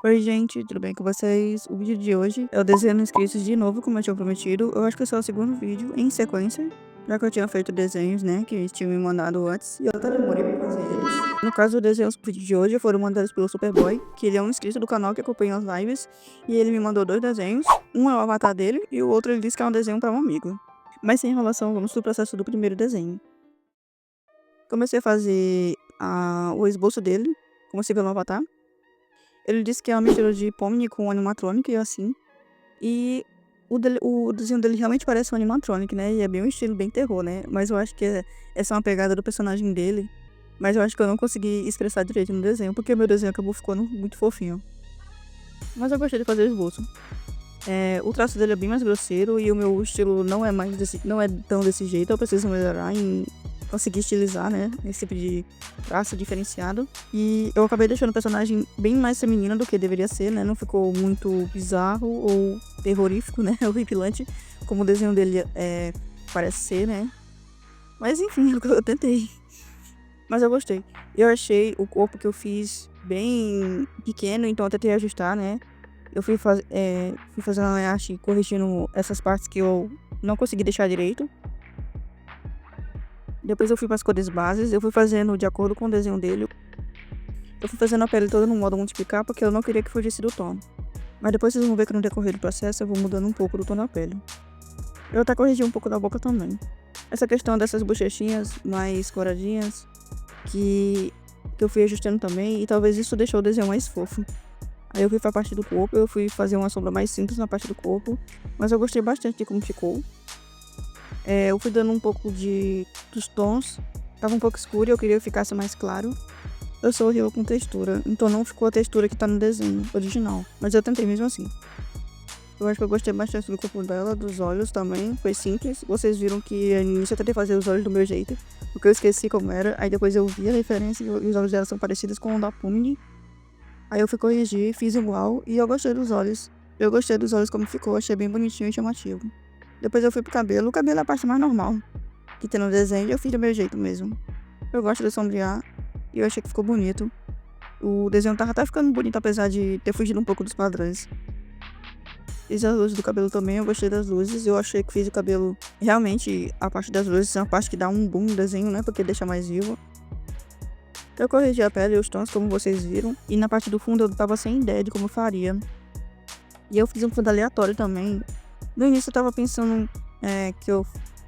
Oi, gente, tudo bem com vocês? O vídeo de hoje é o desenho inscritos de novo, como eu tinha prometido. Eu acho que esse é o segundo vídeo em sequência, já que eu tinha feito desenhos, né, que eles tinham me mandado antes, e eu até demorei pra fazer eles. No caso, os desenhos do vídeo de hoje foram mandados pelo Superboy, que ele é um inscrito do canal que acompanha as lives, e ele me mandou dois desenhos. Um é o avatar dele, e o outro ele disse que é um desenho para um amigo. Mas sem enrolação, vamos pro processo do primeiro desenho. Comecei a fazer o esboço dele, como se vê no avatar. Ele disse que é uma mistura de Pomni com animatronic e assim. E o desenho dele realmente parece um animatronic, né? E é bem um estilo bem terror, né? Mas eu acho que essa é uma pegada do personagem dele. Mas eu acho que eu não consegui expressar direito no desenho, porque meu desenho acabou ficando muito fofinho. Mas eu gostei de fazer o esboço. O traço dele é bem mais grosseiro e o meu estilo não é tão desse jeito. Eu preciso melhorar em conseguir estilizar, né? Esse tipo de traço diferenciado. E eu acabei deixando o personagem bem mais feminino do que deveria ser, né? Não ficou muito bizarro ou terrorífico, né? Horripilante, como o desenho dele parece ser, né? Mas enfim, eu tentei. Mas eu gostei. Eu achei o corpo que eu fiz bem pequeno, então eu tentei ajustar, né? Eu fui fazendo a arte corrigindo essas partes que eu não consegui deixar direito. Depois eu fui para as cores bases, eu fui fazendo de acordo com o desenho dele. Eu fui fazendo a pele toda no modo multiplicar porque eu não queria que fugisse do tom. Mas depois vocês vão ver que no decorrer do processo eu vou mudando um pouco do tom da pele. Eu até corrigi um pouco da boca também. Essa questão dessas bochechinhas mais coradinhas que eu fui ajustando também, e talvez isso deixou o desenho mais fofo. Aí eu fui pra parte do corpo, eu fui fazer uma sombra mais simples na parte do corpo, mas eu gostei bastante de como ficou. Eu fui dando um pouco dos tons, tava um pouco escuro e eu queria que ficasse mais claro. Eu sou horrível com textura, então não ficou a textura que tá no desenho original, mas eu tentei mesmo assim. Eu acho que eu gostei bastante do corpo dela, dos olhos também, foi simples. Vocês viram que no início eu tentei fazer os olhos do meu jeito, porque eu esqueci como era, aí depois eu vi a referência e os olhos dela são parecidos com o da Pumni. Aí eu fui corrigir, fiz igual e eu gostei dos olhos. Eu gostei dos olhos como ficou, achei bem bonitinho e chamativo. Depois eu fui pro cabelo. O cabelo é a parte mais normal que tem no desenho e eu fiz do meu jeito mesmo. Eu gosto de sombrear e eu achei que ficou bonito. O desenho tava até ficando bonito, apesar de ter fugido um pouco dos padrões. Fiz as luzes do cabelo também, eu gostei das luzes. Eu achei que fiz o cabelo. Realmente, a parte das luzes é uma parte que dá um boom no desenho, né? Porque deixa mais vivo. Eu corrigi a pele e os tons, como vocês viram. E na parte do fundo eu tava sem ideia de como eu faria. E eu fiz um fundo aleatório também. No início eu tava pensando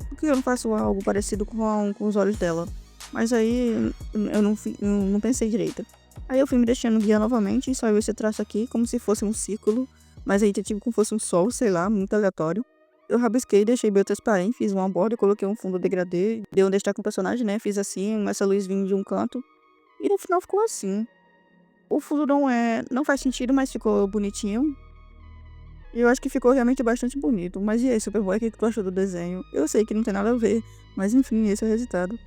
por que eu não faço algo parecido com os olhos dela? Mas aí eu não pensei direito. Aí eu fui me deixando guiar novamente e saiu esse traço aqui como se fosse um círculo. Mas aí tipo como fosse um sol, sei lá, muito aleatório. Eu rabisquei, deixei bem transparente, fiz uma borda, coloquei um fundo degradê, dei um destaque no personagem, né? Fiz assim, essa luz vindo de um canto. E no final ficou assim. O fundo não faz sentido, mas ficou bonitinho. E eu acho que ficou realmente bastante bonito. Mas e aí, Superboy, o que tu achou do desenho? Eu sei que não tem nada a ver, mas enfim, esse é o resultado.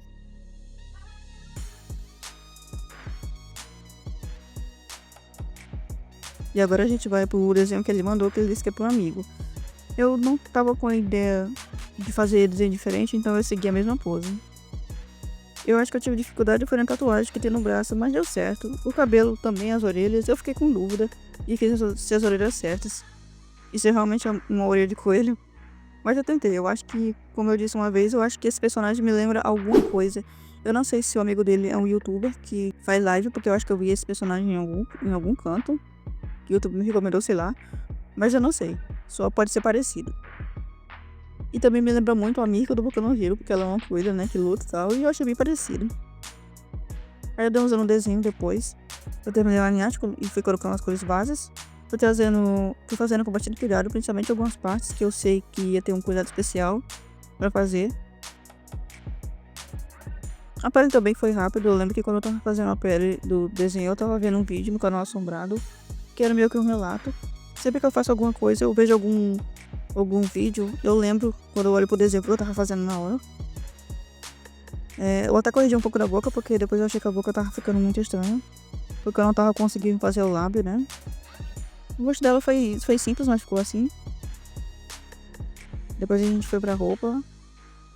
E agora a gente vai pro desenho que ele mandou, que ele disse que é pro amigo. Eu não tava com a ideia de fazer desenho diferente, então eu segui a mesma pose. Eu acho que eu tive dificuldade foi na tatuagem que tem no braço, mas deu certo. O cabelo também, as orelhas, eu fiquei com dúvida e fiz se as orelhas certas. Isso é realmente uma orelha de coelho. Mas eu tentei, eu acho que, como eu disse uma vez, eu acho que esse personagem me lembra alguma coisa. Eu não sei se o amigo dele é um youtuber que faz live, porque eu acho que eu vi esse personagem em algum canto. Que o YouTube me recomendou, sei lá. Mas eu não sei. Só pode ser parecido. E também me lembra muito a Mika do Boku no Hero, porque ela é uma coelha, né, que luta e tal. E eu achei bem parecido. Aí eu dei usando um desenho depois. Eu terminei o aniático e fui colocando as cores bases. Fui fazendo com bastante cuidado, principalmente algumas partes que eu sei que ia ter um cuidado especial pra fazer. A pele também foi rápido. Eu lembro que quando eu tava fazendo a pele do desenho, eu tava vendo um vídeo no canal Assombrado, que era meio que um relato. Sempre que eu faço alguma coisa, eu vejo algum vídeo, eu lembro quando eu olho pro desenho que eu tava fazendo na hora. Eu até corrigi um pouco da boca, porque depois eu achei que a boca tava ficando muito estranha, porque eu não tava conseguindo fazer o lábio, né? O rosto dela foi simples, mas ficou assim. Depois a gente foi pra roupa.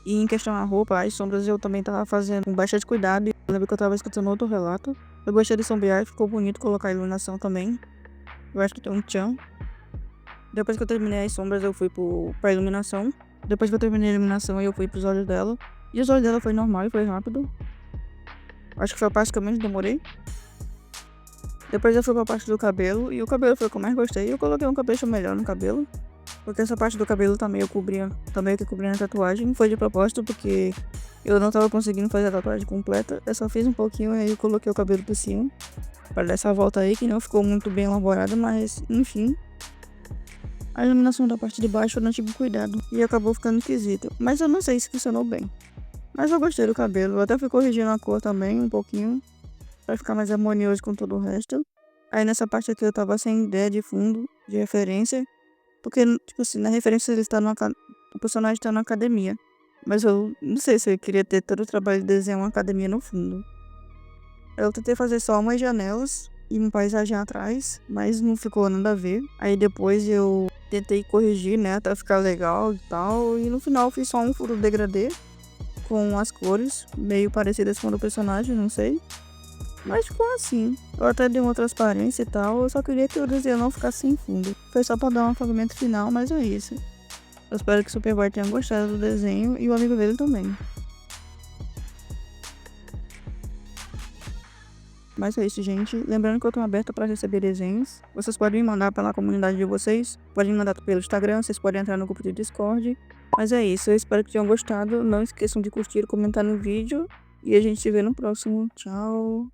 E em questão à roupa, as sombras eu também tava fazendo com bastante cuidado. E eu lembro que eu tava escutando outro relato. Eu gostei de sombrear, ficou bonito colocar a iluminação também. Eu acho que tem um tchan. Depois que eu terminei as sombras, eu fui pra iluminação. Depois que eu terminei a iluminação, eu fui pros olhos dela. E os olhos dela foi normal e foi rápido. Acho que foi a parte que eu menos demorei. Depois eu fui pra parte do cabelo. E o cabelo foi o que eu mais gostei. Eu coloquei um capricho melhor no cabelo. Porque essa parte do cabelo tá meio que cobrindo a tatuagem. Foi de propósito, porque eu não tava conseguindo fazer a tatuagem completa. Eu só fiz um pouquinho e aí eu coloquei o cabelo por cima. Pra dar essa volta aí, que não ficou muito bem elaborada, mas enfim. A iluminação da parte de baixo eu não tive cuidado e acabou ficando esquisito. Mas eu não sei se funcionou bem. Mas eu gostei do cabelo. Eu até fui corrigindo a cor também um pouquinho, pra ficar mais harmonioso com todo o resto. Aí nessa parte aqui eu tava sem ideia de fundo, de referência. Porque, tipo assim, na referência ele está o personagem tá na academia. Mas eu não sei se eu queria ter todo o trabalho de desenhar uma academia no fundo. Eu tentei fazer só umas janelas e uma paisagem atrás, mas não ficou nada a ver. Aí depois eu tentei corrigir, né, até ficar legal e tal. E no final eu fiz só um furo degradê com as cores meio parecidas com a do personagem, não sei. Mas ficou assim. Eu até dei uma transparência e tal. Eu só queria que o desenho não ficasse sem fundo. Foi só pra dar um acabamento final, mas é isso. Eu espero que o Superboy tenha gostado do desenho e o amigo dele também. Mas é isso, gente. Lembrando que eu tô aberta para receber desenhos. Vocês podem me mandar pela comunidade de vocês. Podem me mandar pelo Instagram. Vocês podem entrar no grupo do Discord. Mas é isso. Eu espero que tenham gostado. Não esqueçam de curtir e comentar no vídeo. E a gente se vê no próximo. Tchau.